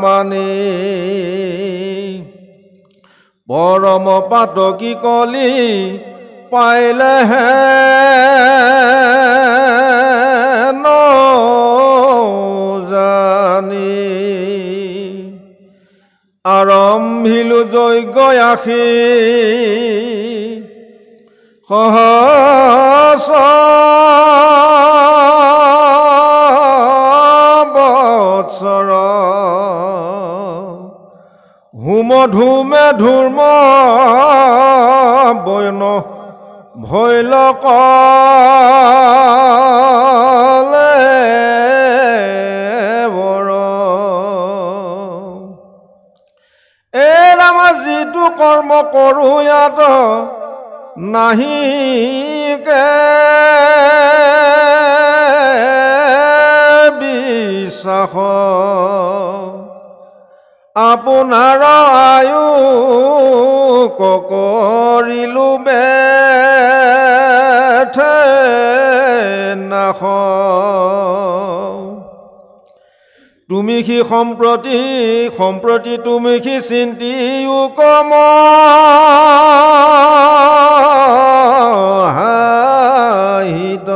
মানি পৰম পাতকী কলি পাইলেহে জানি আৰম্ভিলো যজ্ঞ আশী সহস্ৰ বৎসৰ হোম ধূমে ধূৰ্ম বয়ন ভৈল কলে বৰ এই ৰাম যিটো কৰ্ম কৰোঁ ইয়াত নাহিকে বিশ্বাস আপোনাৰ আয়ু কৰিলো বেঠে নাশ তুমি সি সম্প্ৰতি তুমি সি চিন্তিও কম হাহিত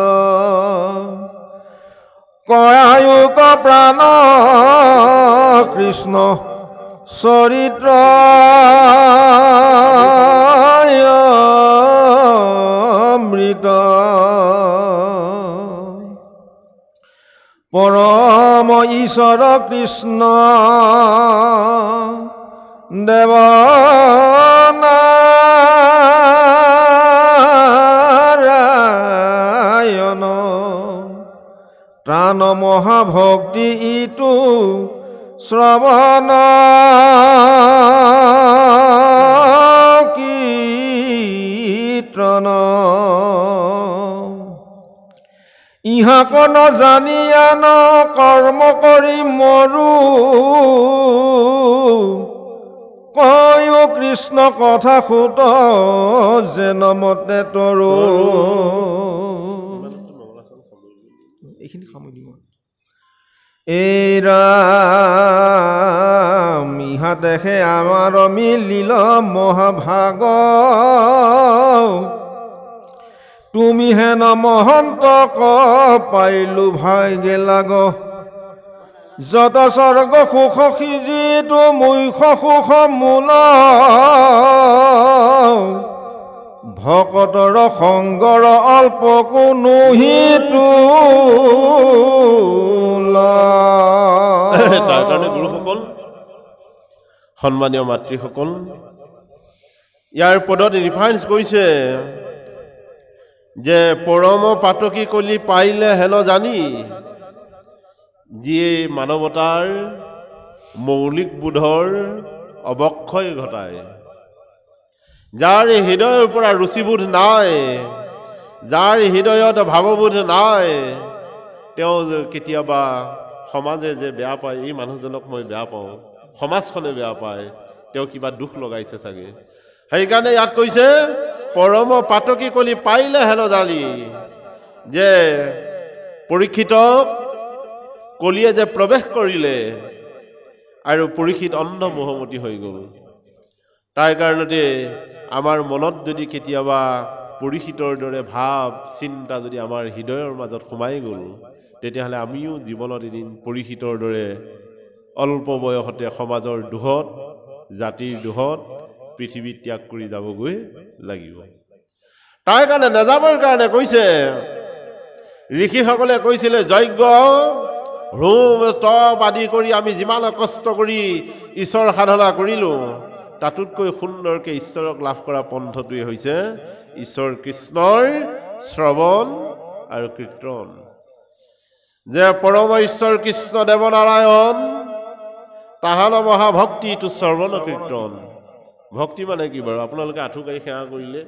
কয়ায়ুক প্ৰাণ কৃষ্ণ চৰিত্ৰ অমৃত পৰম ঈশ্বৰ কৃষ্ণ দেৱ নাৰায়ণ প্ৰাণ মহাভক্তি ইটো শ্ৰৱণ কীৰ্তন ইহাক নজানিয়ান কৰ্ম কৰি মৰো কয়ো কৃষ্ণ কথা সুত যেন মতে তৰো এইখিনি সামৰি দিম এই ৰাম ইহা দেখে আমাৰ মিলিল মহাভাগ তুমি হেন মহন্ত পাইলো ভাগ্যে লাগ যত স্বৰ্গ সুখ সিজিটো মুখ্য সুখ মূল ভকতৰ সংগৰ অল্প কোনো হিতু তাৰ কাৰণে গুৰুসকল সন্মানীয় মাতৃসকল ইয়াৰ পদত ৰিফাৰেঞ্চ কৰিছে যে পৰম পাতকী কলি পাইলে হেন জানি যিয়ে মানৱতাৰ মৌলিক বোধৰ অৱক্ষয় ঘটায় যাৰ হৃদয়ৰ পৰা ৰুচিবোধ নাই যাৰ হৃদয়ত ভাৱবোধ নাই তেওঁ কেতিয়াবা সমাজে যে বেয়া পায় এই মানুহজনক মই বেয়া পাওঁ সমাজখনে বেয়া পায় তেওঁ কিবা দুখ লগাইছে চাগে সেইকাৰণে ইয়াত কৈছে পৰম পাতকী কলি পাইলে হেন জানি যে পৰীক্ষিতক কলিয়ে যে প্ৰৱেশ কৰিলে আৰু পৰীক্ষিত অন্ধ মোহমতী হৈ গ'ল তাৰ কাৰণতে আমাৰ মনত যদি কেতিয়াবা পৰীক্ষিতৰ দৰে ভাৱ চিন্তা যদি আমাৰ হৃদয়ৰ মাজত সোমাই গ'ল তেতিয়াহ'লে আমিও জীৱনত এদিন পৰীক্ষিতৰ দৰে অল্প বয়সতে সমাজৰ দুখত জাতিৰ দুখত পৃথিৱী ত্যাগ কৰি যাবগৈ লাগিব তাৰ কাৰণে নাযাবৰ কাৰণে কৈছে ঋষিসকলে কৈছিলে যজ্ঞ হোম তপ আদি কৰি আমি যিমান কষ্ট কৰি ঈশ্বৰ সাধনা কৰিলোঁ তাতোতকৈ সুন্দৰকৈ ঈশ্বৰক লাভ কৰা পন্থটোৱে হৈছে ঈশ্বৰ কৃষ্ণৰ শ্ৰৱণ আৰু কীৰ্তন যে পৰম ঈশ্বৰ কৃষ্ণ দেৱ নাৰায়ণ তাহান মহাভক্তি ইটো শ্ৰৱণ কীৰ্তন ভক্তি মানে কি বাৰু আপোনালোকে আঁঠুকাৰি সেৱা কৰিলে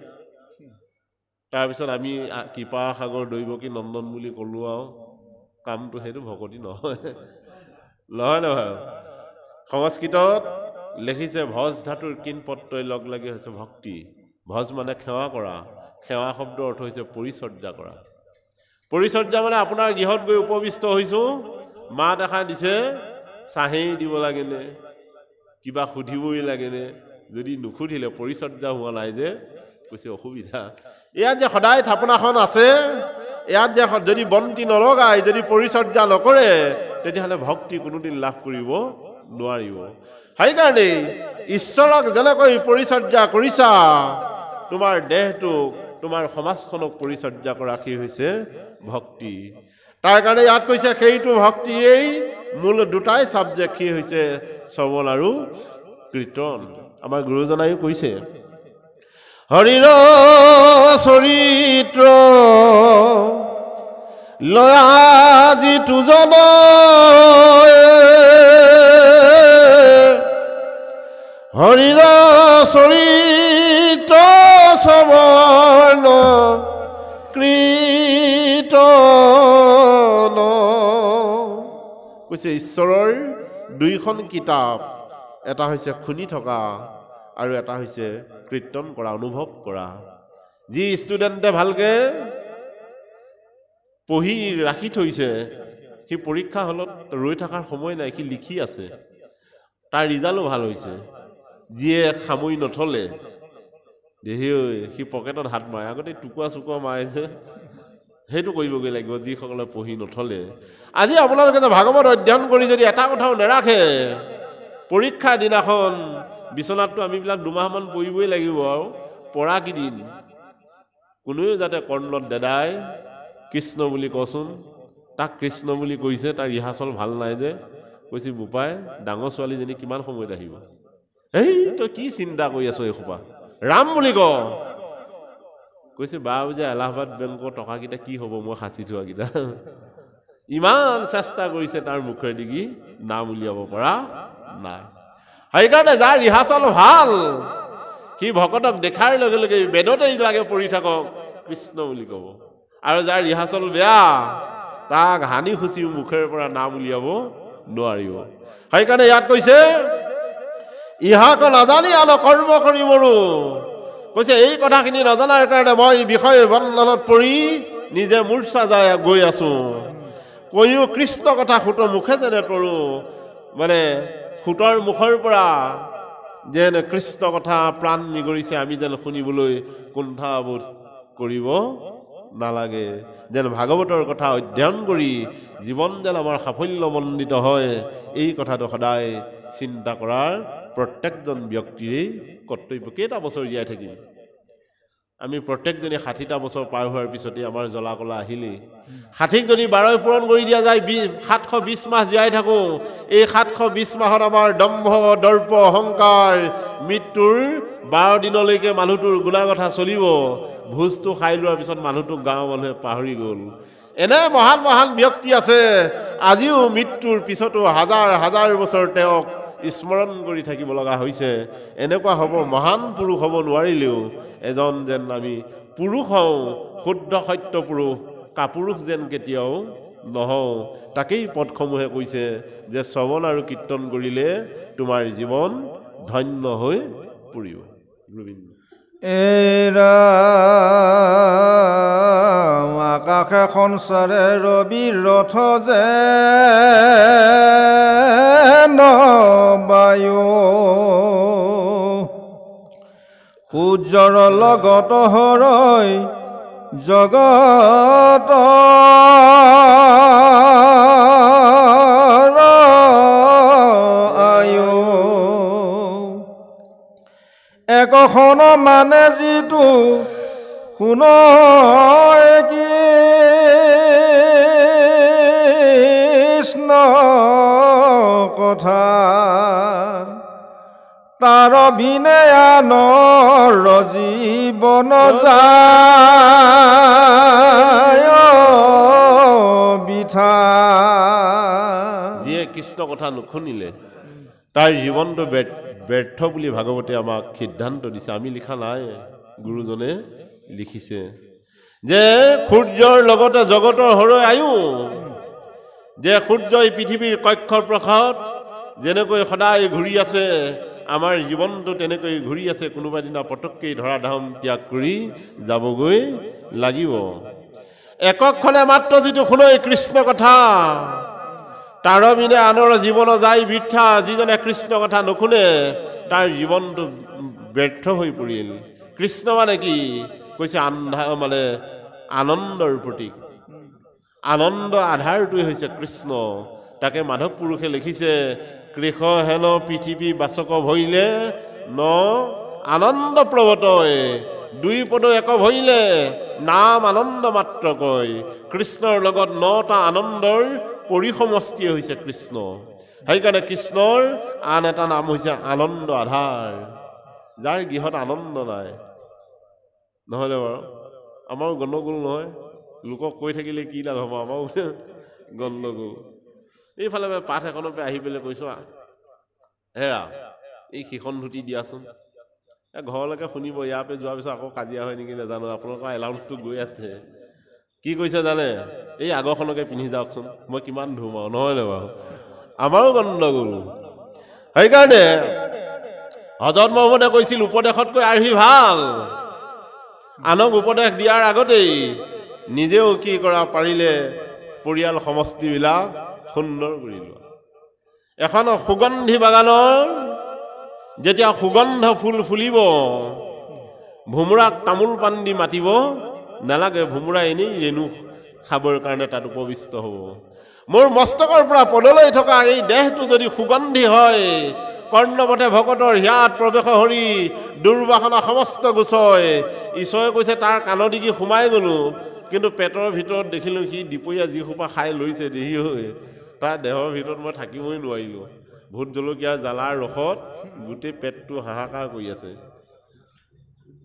তাৰপিছত আমি কৃপা সাগৰ দৈৱকী নন্দন বুলি ক'লোঁ আৰু কামটো সেইটো ভকতি নহয় নহয় সংস্কৃতত লিখিছে ভজ ধাতুৰ কিন পত্ৰই লগ লাগি হৈছে ভক্তি ভজ মানে সেৱা কৰা সেৱা শব্দৰ অৰ্থ হৈছে পৰিচৰ্যা কৰা পৰিচৰ্যা মানে আপোনাৰ গৃহত গৈ উপবিষ্ট হৈছোঁ মাত এষাৰ দিছে চাহেই দিব লাগেনে কিবা সুধিবই লাগেনে যদি নুসুধিলে পৰিচৰ্যা হোৱা নাই যে কৈছে অসুবিধা ইয়াত যে সদায় থাপনাখন আছে ইয়াত যে যদি বন্তি নলগাই যদি পৰিচৰ্যা নকৰে তেতিয়াহ'লে ভক্তি কোনোদিন লাভ কৰিব নোৱাৰিব সেইকাৰণে ঈশ্বৰক যেনেকৈ পৰিচৰ্যা কৰিছা তোমাৰ দেহটোক তোমাৰ সমাজখনক পৰিচৰ্যা কৰা কি হৈছে ভক্তি তাৰ কাৰণে ইয়াত কৈছে সেইটো ভক্তিয়েই মূল দুটাই সাবজেক্ট কি হৈছে শ্ৰৱণ আৰু কীৰ্তন আমাৰ গুৰুজনায়ো কৈছে হৰিৰ চৰিত্ৰ লয়াজি তুজন হৰিৰ চৰিত্ৰ শ্ৰৱণ কীৰ্তন কৈছে ঈশ্বৰৰ দুইখন কিতাপ এটা হৈছে শুনি থকা আৰু এটা হৈছে কীৰ্তন কৰা অনুভৱ কৰা যি ষ্টুডেণ্টে ভালকে পঢ়ি ৰাখি থৈছে সি পৰীক্ষা হলত ৰৈ থকাৰ সময় নাই সি লিখি আছে তাৰ ৰিজাল্টো ভাল হৈছে যিয়ে সামৰি নথলে দেহি সি পকেটত হাত মাৰে আগতে টুকুৰা চুকুৰা মাৰে যে সেইটো কৰিবগৈ লাগিব যিসকলে পঢ়ি নথলে আজি আপোনালোকে যে ভাগৱত অধ্যয়ন কৰি যদি এটা কথাও নেৰাখে পৰীক্ষাৰ দিনাখন বিচনাতটো আমিবিলাক দুমাহমান পঢ়িবই লাগিব আৰু পঢ়া কিদিন কোনোৱে যাতে কৰ্ণত দেদাই কৃষ্ণ বুলি কচোন তাক কৃষ্ণ বুলি কৈছে তাৰ ৰিহাৰ্চল ভাল নাই যে কৈছে বোপাই ডাঙৰ ছোৱালীজনী কিমান সময়ত আহিব এই তই কি চিন্তা কৰি আছ এইসোপা ৰাম বুলি ক কৈছে বা যে এলাহাবাদ বেংকৰ টকাকেইটা কি হ'ব মই সাঁচি থোৱাকেইটা ইমান চেষ্টা কৰিছে তাৰ মুখেদি কি নাম উলিয়াব পৰা নাই সেইকাৰণে যাৰ ৰিহাৰ্চল ভাল সি ভকতক দেখাৰ লগে লগে বেদতেই লাগে পঢ়ি থাকক কৃষ্ণ বুলি ক'ব আৰু যাৰ ৰিহাৰ্চল বেয়া তাক হানি খুচিও মুখেৰ পৰা নাম উলিয়াব নোৱাৰিব সেইকাৰণে ইয়াত কৈছে ইহাক নাজানি আন কৰ্ম কৰিবৰো কৈছে এই কথাখিনি নজনাৰ কাৰণে মই বিষয় বন্ধনত পৰি নিজে মূৰ্ছা যায় গৈ আছো কৈও কৃষ্ণ কথা সুত মুখে যেনে তৰো মানে সুতৰ মুখৰ পৰা যেন কৃষ্ণ কথা প্ৰাণ নিগৰিছে আমি যেন শুনিবলৈ কুণ্ঠাবোধ কৰিব নালাগে যেন ভাগৱতৰ কথা অধ্যয়ন কৰি জীৱন যেন আমাৰ সাফল্যমণ্ডিত হয় এই কথাটো সদায় চিন্তা কৰাৰ প্ৰত্যেকজন ব্যক্তিৰে কৰ্তব্য কেইটা বছৰ জীয়াই থাকিম আমি প্ৰত্যেকজনে 60টা বছৰ পাৰ হোৱাৰ পিছতে আমাৰ জ্বলা কলা আহিলেই 60 যদি 12 পূৰণ কৰি দিয়া যায় 720 মাহ জীয়াই থাকো এই 720 মাহত আমাৰ দম্ভ দৰ্প অহংকাৰ মৃত্যুৰ 12 দিনলৈকে মানুহটোৰ গুণা কথা চলিব ভোজটো খাই লোৱাৰ পিছত মানুহটোক গাঁৱৰ মানুহে পাহৰি গ'ল এনে মহান মহান ব্যক্তি আছে আজিও মৃত্যুৰ পিছতো হাজাৰ হাজাৰ বছৰ তেওঁক স্মৰণ কৰি থাকিব লগা হৈছে এনেকুৱা হ'ব মহান পুৰুষ হ'ব নোৱাৰিলেও এজন যেন আমি পুৰুষ হওঁ শুদ্ধ সত্য পুৰুষ কাপুৰুষ যেন কেতিয়াও নহওঁ তাকেই পদসমূহে কৈছে যে শ্ৰৱণ আৰু কীৰ্তন কৰিলে তোমাৰ জীৱন ধন্য হৈ পৰিব এৰা আকাশে সঞ্চাৰে ৰবিৰ ৰথ যে বায়ু সূৰ্যৰ লগত হৰৈ জগত আয়ু একখন মানে যিটো শুন কৃষ্ণ কথা তাৰ বিনে আনৰ জীৱন যায় বিথা যিয়ে কৃষ্ণ কথা নুশুনিলে তাৰ জীৱনটো ব্যৰ্থ বুলি ভাগৱতে আমাক সিদ্ধান্ত দিছে আমি লিখা নাই গুৰুজনে লিখিছে যে সূৰ্যৰ লগতে জগতৰ হৰৈ আয়ু যে সূৰ্যই পৃথিৱীৰ কক্ষৰ প্ৰসাদ যেনেকৈ সদায় ঘূৰি আছে আমাৰ জীৱনটো তেনেকৈ ঘূৰি আছে কোনোবা দিনা পটককৈ ধৰাধাম ত্যাগ কৰি যাবগৈ লাগিব একক্ষণে মাত্ৰ যিটো শুনৈ কৃষ্ণ কথা তাৰ বিনে আনৰ জীৱন যায় বৃথা যিজনে কৃষ্ণ কথা নুশুনে তাৰ জীৱনটো ব্যৰ্থ হৈ পৰিল কৃষ্ণ মানে কি কৈছে মানে আনন্দৰ প্ৰতীক আনন্দ আধাৰটোৱে হৈছে কৃষ্ণ তাকে মাধৱ পুৰুষে লিখিছে কৃষ হেন পৃথিৱী বাচক ভৈলে ন আনন্দ প্ৰৱতয় দুই পদ এক ভৈলে নাম আনন্দ মাত্ৰ কয় কৃষ্ণৰ লগত নটা আনন্দৰ পৰিসমষ্টি হৈছে কৃষ্ণ সেইকাৰণে কৃষ্ণৰ আন এটা নাম হৈছে আনন্দ আধাৰ যাৰ গৃহত আনন্দ নাই নহ'লে বাৰু আমাৰো গণ্ডগোল নহয় লোকক কৈ থাকিলে কি লাভ হ'ব আমাৰো গণ্ডগোল এইফালে পাঠ এখনৰ পৰা আহি পেলাই কৈছোঁ হেৰা এই সিখন ধুতি দিয়াচোন ঘৰলৈকে শুনিব ইয়াৰ পৰা যোৱাৰ পিছত আকৌ কাজিয়া হয় নেকি নাজানো আপোনালোকৰ এলাউন্সটো গৈ আছে কি কৈছে জানে এই আগৰখনকে পিন্ধি যাওকচোন মই কিমান ধুম আৰু নহয়নে বাৰু আমাৰো গণ্ডগোল সেইকাৰণে হজৰত মহম্মদে কৈছিল উপদেশতকৈ আৰ্হি ভাল আনক উপদেশ দিয়াৰ আগতেই নিজেও কি কৰা পাৰিলে পৰিয়াল সমষ্টিবিলাক সুন্দৰ কৰি লোৱা এখন সুগন্ধি বাগানৰ যেতিয়া সুগন্ধ ফুল ফুলিব ভোমোৰাক তামোল পাণ দি মাতিব নালাগে ভোমোৰা এনেই ৰেণু খাবৰ কাৰণে তাত উপবিষ্ট হ'ব মোৰ মস্তকৰ পৰা পদলৈ থকা এই দেহটো যদি সুগন্ধি হয় কৰ্ণপথে ভকতৰ হিয়াত প্ৰৱেশ হৰি দুৰ্বাসনা সমস্ত গুচয় ঈশ্বৰে কৈছে তাৰ কাণদিগি সোমাই গ'লো কিন্তু পেটৰ ভিতৰত দেখিলোঁ সি দুপৰীয়া যিসোপা খাই লৈছে দেহি হৈ তাৰ দেহৰ ভিতৰত মই থাকিবই নোৱাৰিলোঁ ভোট জলকীয়া জ্বালাৰ ৰসত গোটেই পেটটো হাহাকাৰ কৰি আছে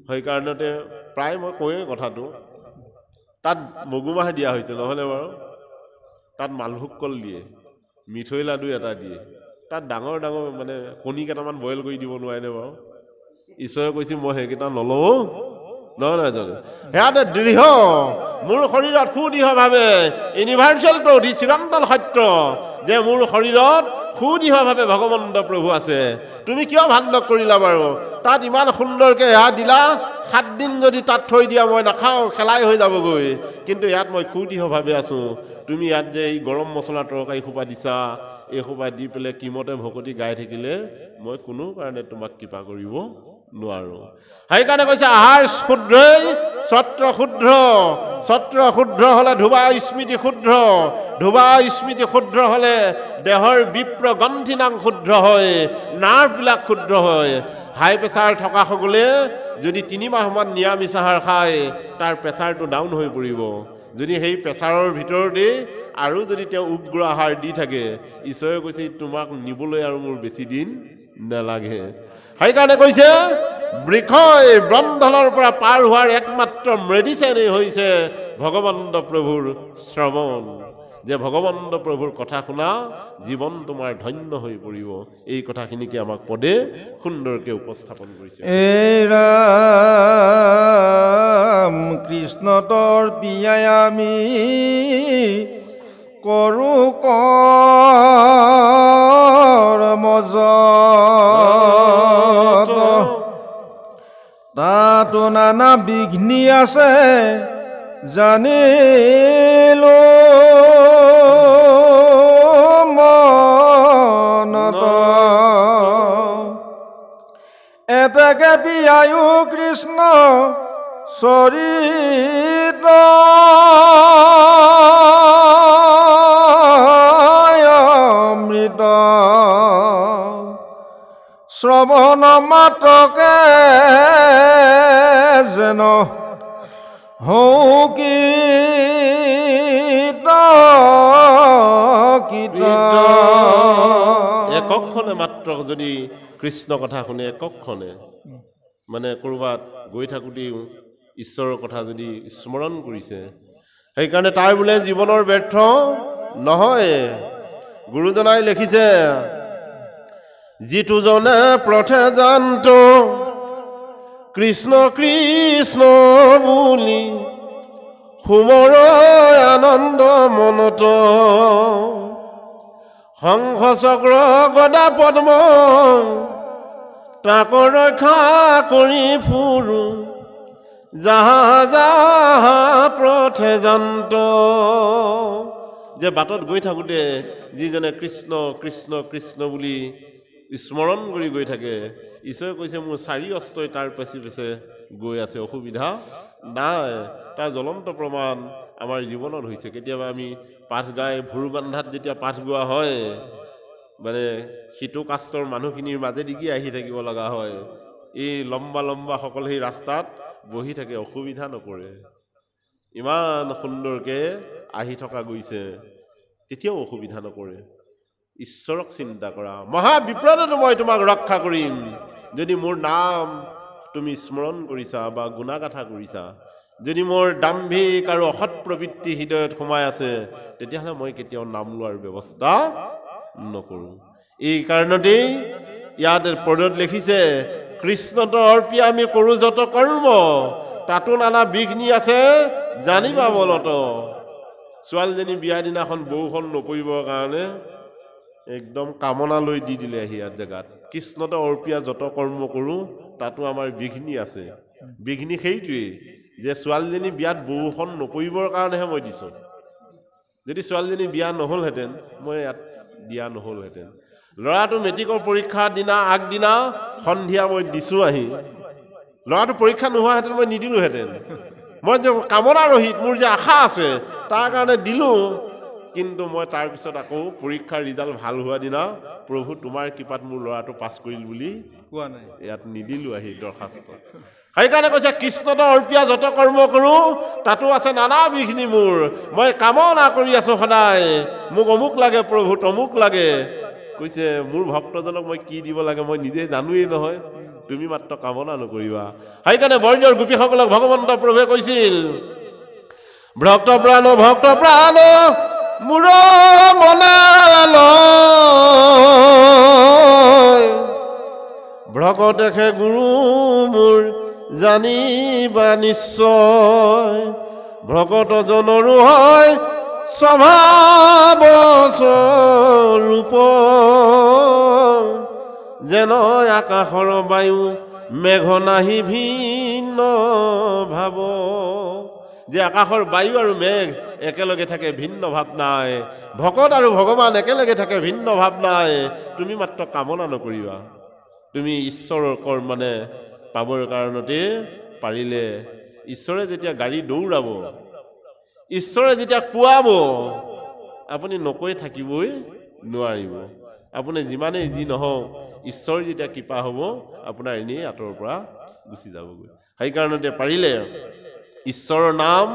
সেইকাৰণতে প্ৰায় মই কওঁৱেই কথাটো তাত মগুমাহ দিয়া হৈছে নহ'লে বাৰু তাত মালভোগ কল দিয়ে মিঠৈ লাডু এটা দিয়ে তাত ডাঙৰ ডাঙৰ মানে কণী কেইটামান বইল কৰি দিব নোৱাৰেনে বাৰু ঈশ্বৰে কৈছে মই সেইকেইটা নলওঁ নহয় জানো সেয়াতে দৃঢ় মোৰ শৰীৰত সুদৃঢ়ভাৱে ইউনিভাৰ্চেল ট্ৰুথ চিৰন্তন সত্য যে মোৰ শৰীৰত সুদৃঢ়ভাৱে ভগৱন্ত প্ৰভু আছে তুমি কিয় ভাণ্ডক কৰিলা বাৰু তাত ইমান সুন্দৰকৈ এয়া দিলা 7 দিন যদি তাত থৈ দিয়া মই নাখাওঁ খেলাই হৈ যাবগৈ কিন্তু ইয়াত মই সুদৃঢ়ভাৱে আছোঁ তুমি ইয়াত যে এই গৰম মছলা তৰকাৰী সোপা দিছা এই সোপা দি পেলাই কিমতে ভকতি গাই থাকিলে মই কোনো কাৰণে তোমাক কৃপা কৰিব নোৱাৰোঁ সেইকাৰণে কৈছে আহাৰ শুদ্ধই ছত্ৰ শুদ্ধ হ'লে ধুবা স্মৃতি শুদ্ধ হ'লে দেহৰ বিপ্ৰ গ্ৰন্থিনাং শুদ্ধ হয় নাৰ্ভবিলাক শুদ্ধ হয় হাই প্ৰেছাৰ থকা সকলে যদি 3 মাহমান নিৰামিষ আহাৰ খায় তাৰ প্ৰেছাৰটো ডাউন হৈ পৰিব যদি সেই প্ৰেছাৰৰ ভিতৰতে আৰু যদি তেওঁ উগ্ৰ আহাৰ দি থাকে ঈশ্বৰে কৈছে তোমাক নিবলৈ আৰু মোৰ বেছি দিন নালাগে সেইকাৰণে কৈছে বৃক্ষই বন্ধনৰ পৰা পাৰ হোৱাৰ একমাত্ৰ মেডিচিনেই হৈছে ভগৱন্ত প্ৰভুৰ শ্ৰৱণ যে ভগৱন্ত প্ৰভুৰ কথা শুনা জীৱন তোমাৰ ধন্য হৈ পৰিব এই কথাখিনিকে আমাক পদে সুন্দৰকৈ উপস্থাপন কৰিছে এই ৰাম কৃষ্ণ তৰ পিয়াই আমি কৰোঁ মজত তাতো নানা বিঘ্নি আছে জানিলো মনত এতেকে পিয়ায়ো কৃষ্ণ চৰিত অমৃত শ্ৰৱণ মাত্ৰকে যেন হওঁ একক্ষণে মাত্ৰ যদি কৃষ্ণ কথা শুনে একক্ষণে মানে ক'ৰবাত গৈ থাকোঁতেও ঈশ্বৰৰ কথা যদি স্মৰণ কৰিছে সেইকাৰণে তাৰ বোলে জীৱনৰ ব্যৰ্থ নহয় গুৰুজনাই লিখিছে যিটো জনে প্ৰথে জানত কৃষ্ণ কৃষ্ণ বুলি সুমৰ আনন্দ মনত শংখ চক্ৰ গদা পদ্ম তাক ৰক্ষা কৰি ফুৰো যাহা যাহা প্ৰথে জানত যে বাটত গৈ থাকোঁতে যিজনে কৃষ্ণ কৃষ্ণ কৃষ্ণ বুলি স্মৰণ কৰি গৈ থাকে, ঈশ্বৰে কৈছে মোৰ 4 অস্তই তাৰ পেছি পেছে গৈ আছে, অসুবিধা নাই। তাৰ জ্বলন্ত প্ৰমাণ আমাৰ জীৱনত হৈছে। কেতিয়াবা আমি পাঠ গাই ভুৰু বান্ধাত যেতিয়া পাঠ গোৱা হয়, মানে সিটো কাষ্টৰ মানুহখিনিৰ মাজেদি কি আহি থাকিব লগা হয়, এই লম্বা লম্বা সকল সেই ৰাস্তাত বহি থাকে, অসুবিধা নকৰে। ইমান সুন্দৰকৈ আহি থকা গৈছে, তেতিয়াও অসুবিধা নকৰে। ঈশ্বৰক চিন্তা কৰা, মহাবিপদতো মই তোমাক ৰক্ষা কৰিম যদি মোৰ নাম তুমি স্মৰণ কৰিছা বা গুণাগাথা কৰিছা। যদি মোৰ দাম্ভিক আৰু অসৎ প্ৰবৃত্তি হৃদয়ত সোমাই আছে, তেতিয়াহ'লে মই কেতিয়াও নাম লোৱাৰ ব্যৱস্থা নকৰোঁ। এই কাৰণতেই ইয়াত পদত লিখিছে, কৃষ্ণত অৰ্পি আমি কৰোঁ যত কৰ্ম, তাতো নানা বিঘ্নি আছে জানিবা বলত। ছোৱালীজনী বিয়াৰ দিনাখন বৌখন নপৰিবৰ কাৰণে একদম কামনা লৈ দি দিলে আহি ইয়াত জেগাত, কৃষ্ণতে অৰ্পিয়া যত কৰ্ম কৰোঁ তাতো আমাৰ বিঘ্নি আছে। বিঘ্নি সেইটোৱেই যে ছোৱালীজনী বিয়াত বৌখন নপৰিবৰ কাৰণেহে মই দিছোঁ। যদি ছোৱালীজনী বিয়া নহ'লহেঁতেন মই ইয়াত দিয়া নহ'লহেঁতেন। ল'ৰাটো মেট্ৰিকৰ পৰীক্ষাৰ দিনা আগদিনা সন্ধিয়া মই দিছোঁ আহি, ল'ৰাটো পৰীক্ষা নোহোৱাহেঁতেন মই নিদিলোঁহেঁতেন। মই যে কামনা ৰহিত, মোৰ যে আশা আছে তাৰ কাৰণে দিলোঁ, কিন্তু মই তাৰপিছত আকৌ পৰীক্ষাৰ ৰিজাল্ট ভাল হোৱা দিনা প্ৰভু তোমাৰ কৃপাত মোৰ ল'ৰাটো পাছ কৰিল বুলি কোৱা নাই, ইয়াত নিদিলোঁ আহি দৰখাস্ত। সেইকাৰণে কৈছে কৃষ্ণত অৰ্পিয়া যত কৰ্ম কৰোঁ তাতো আছে নানা বিঘ্নি মোৰ, মই কামনা কৰি আছোঁ সদায়, মোক অমুক লাগে প্ৰভু তমুক লাগে। কৈছে মোৰ ভক্তজনক মই কি দিব লাগে মই নিজে জানোৱেই নহয়, তুমি মাত্ৰ কামনা নকৰিবা। সেইকাৰণে বৰ্ণৰ গোপীসকলক ভগৱন্ত প্ৰভুৱে কৈছিল, ভক্ত প্ৰাণ মোৰ মনাল, ভকতেহে গুৰু মোৰ জানিবা নিশ্চয়, ভকতজনৰো হয় স্বভাৱ স্বৰূপ, যেন আকাশৰ বায়ু মেঘ নাহি ভিন্ন ভাৱ। যে আকাশৰ বায়ু আৰু মেঘ একেলগে থাকে, ভিন্ন ভাৱ নাই। ভকত আৰু ভগৱান একেলগে থাকে, ভিন্ন ভাৱ নাই। তুমি মাত্ৰ কামনা নকৰিবা, তুমি ঈশ্বৰৰ মানে পাবৰ কাৰণতে পাৰিলে ঈশ্বৰে যেতিয়া গাড়ী দৌৰাব, ঈশ্বৰে যেতিয়া কোৱাব, আপুনি নকৈ থাকিবই নোৱাৰিব। আপুনি যিমানেই যি নহওক, ঈশ্বৰ যেতিয়া কৃপা হ'ব আপোনাৰ এনেই আঁতৰৰ পৰা গুচি যাবগৈ। সেইকাৰণতে পাৰিলে ঈশ্বৰৰ নাম